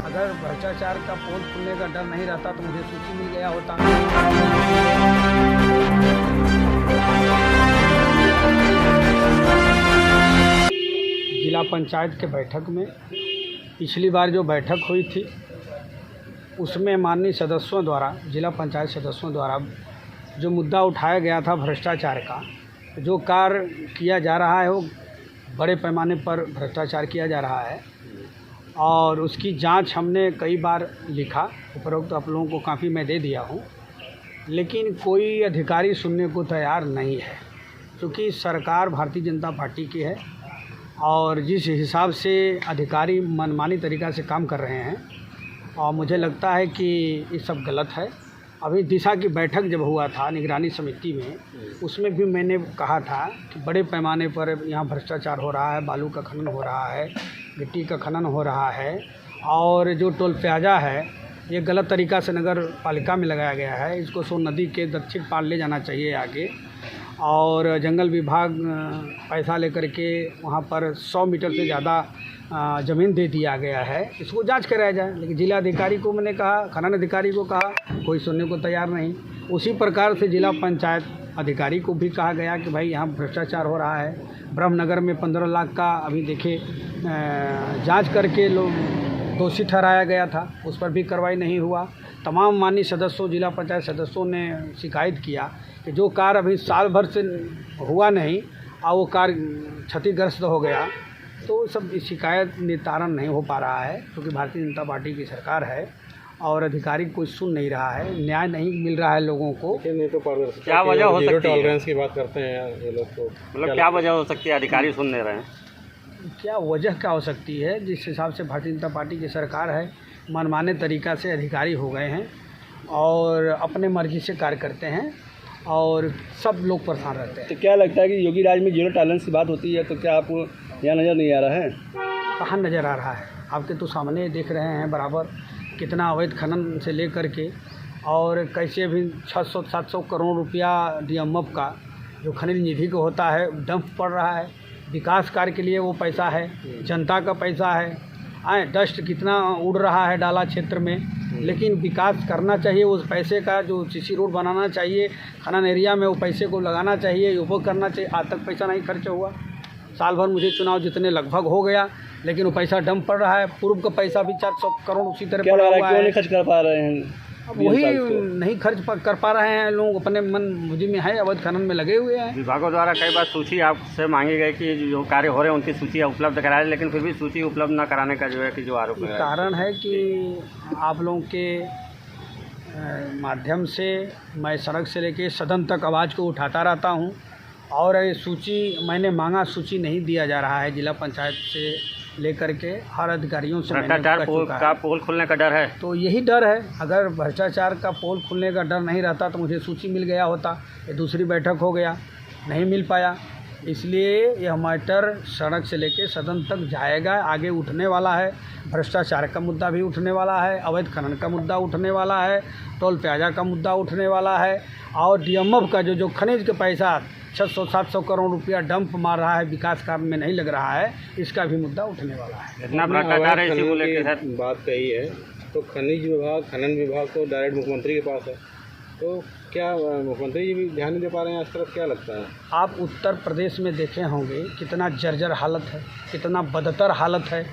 अगर भ्रष्टाचार का पोल खुलने का डर नहीं रहता तो मुझे सूची मिल गया होता। जिला पंचायत के बैठक में पिछली बार जो बैठक हुई थी उसमें माननीय सदस्यों द्वारा, जिला पंचायत सदस्यों द्वारा जो मुद्दा उठाया गया था भ्रष्टाचार का, जो कार्य किया जा रहा है वो बड़े पैमाने पर भ्रष्टाचार किया जा रहा है और उसकी जांच हमने कई बार लिखा। उपरोक्त आप लोगों को काफ़ी मैं दे दिया हूँ, लेकिन कोई अधिकारी सुनने को तैयार नहीं है, क्योंकि सरकार भारतीय जनता पार्टी की है और जिस हिसाब से अधिकारी मनमानी तरीक़ा से काम कर रहे हैं और मुझे लगता है कि ये सब गलत है। अभी दिशा की बैठक जब हुआ था निगरानी समिति में, उसमें भी मैंने कहा था कि बड़े पैमाने पर यहाँ भ्रष्टाचार हो रहा है, बालू का खनन हो रहा है, गिट्टी का खनन हो रहा है और जो टोल प्लाजा है ये गलत तरीक़ा से नगर पालिका में लगाया गया है। इसको सोन नदी के दक्षिण पार ले जाना चाहिए आगे, और जंगल विभाग पैसा लेकर के वहाँ पर 100 मीटर से ज़्यादा ज़मीन दे दिया गया है। इसको जांच कराया जाए, लेकिन जिला अधिकारी को मैंने कहा, खनन अधिकारी को कहा, कोई सुनने को तैयार नहीं। उसी प्रकार से जिला पंचायत अधिकारी को भी कहा गया कि भाई यहाँ भ्रष्टाचार हो रहा है। ब्रह्मनगर में 15 लाख का अभी देखे जांच करके लोग दोषी ठहराया गया था, उस पर भी कार्रवाई नहीं हुआ। तमाम माननीय सदस्यों, जिला पंचायत सदस्यों ने शिकायत किया कि जो कार्य अभी साल भर से हुआ नहीं और वो कार्य क्षतिग्रस्त हो गया, तो सब शिकायत निस्तारण नहीं हो पा रहा है, क्योंकि भारतीय जनता पार्टी की सरकार है और अधिकारी कोई सुन नहीं रहा है, न्याय नहीं मिल रहा है लोगों को। नहीं तो क्या वजह हो सकती है? टॉलरेंस की बात करते हैं ये लोग, तो मतलब क्या वजह हो सकती है अधिकारी सुन नहीं रहे हैं? क्या वजह क्या हो सकती है? जिस हिसाब से भारतीय जनता पार्टी की सरकार है, मनमाने तरीक़ा से अधिकारी हो गए हैं और अपने मर्जी से कार्य करते हैं और सब लोग परेशान रहते हैं। तो क्या लगता है कि योगी राज में जीरो टॉलरेंस की बात होती है, तो क्या आपको यहाँ नज़र नहीं आ रहा है? कहाँ नज़र आ रहा है? आपके तो सामने देख रहे हैं बराबर कितना अवैध खनन से लेकर के और कैसे भी 600-700 करोड़ रुपया DMF का जो खनिज निधि को होता है डंप पड़ रहा है। विकास कार्य के लिए वो पैसा है, जनता का पैसा है। डस्ट कितना उड़ रहा है डाला क्षेत्र में, लेकिन विकास करना चाहिए उस पैसे का। जो CC रोड बनाना चाहिए खनन एरिया में, वो पैसे को लगाना चाहिए, उपयोग करना चाहिए। आज तक पैसा नहीं खर्च हुआ। साल भर मुझे चुनाव जितने लगभग हो गया, लेकिन वो पैसा डंप पड़ रहा है। पूर्व का पैसा भी 400 करोड़ उसी तरह पड़ा हुआ है। क्यों नहीं खर्च कर पा रहे हैं? अब वही नहीं खर्च कर पा रहे हैं लोग, अपने मन मुझी में है, अवैध खनन में लगे हुए हैं। विभागों द्वारा कई बार सूची आपसे मांगी गई कि जो कार्य हो रहे हैं उनकी सूची उपलब्ध कराए, लेकिन फिर भी सूची उपलब्ध न कराने का जो है कि जो आरोप है। कारण है कि आप लोगों के माध्यम से मैं सड़क से लेके सदन तक आवाज़ को उठाता रहता हूं और ये सूची मैंने मांगा, सूची नहीं दिया जा रहा है। जिला पंचायत से लेकर के हर अधिकारियों से भ्रष्टाचार का पोल खुलने का डर है, तो यही डर है। अगर भ्रष्टाचार का पोल खुलने का डर नहीं रहता तो मुझे सूची मिल गया होता। ये दूसरी बैठक हो गया, नहीं मिल पाया, इसलिए यह मैटर सड़क से लेके सदन तक जाएगा, आगे उठने वाला है। भ्रष्टाचार का मुद्दा भी उठने वाला है, अवैध खनन का मुद्दा उठने वाला है, टोल प्लाजा का मुद्दा उठने वाला है और DMF का जो खनिज का पैसा 600-700 करोड़ रुपया डंप मार रहा है, विकास कार्य में नहीं लग रहा है, इसका भी मुद्दा उठने वाला है। इतना भ्रष्टाचार है, इसी को लेकर बात कही है। तो खनिज विभाग, खनन विभाग तो डायरेक्ट मुख्यमंत्री के पास है, तो क्या मुख्यमंत्री जी भी ध्यान नहीं दे पा रहे हैं इस तरफ? क्या लगता है? आप उत्तर प्रदेश में देखे होंगे कितना जर्जर हालत है, कितना बदतर हालत है,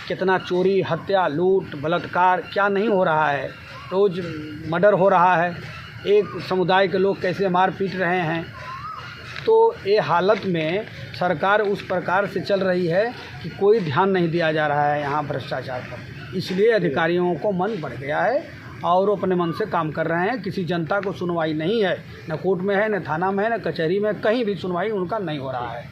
कितना चोरी, हत्या, लूट, बलात्कार क्या नहीं हो रहा है। रोज़ मर्डर हो रहा है, एक समुदाय के लोग कैसे मार पीट रहे हैं। तो ये हालत में सरकार उस प्रकार से चल रही है कि कोई ध्यान नहीं दिया जा रहा है यहाँ भ्रष्टाचार पर। इसलिए अधिकारियों को मन बढ़ गया है और वो अपने मन से काम कर रहे हैं। किसी जनता को सुनवाई नहीं है, न कोर्ट में है, न थाना में है, न कचहरी में, कहीं भी सुनवाई उनका नहीं हो रहा है।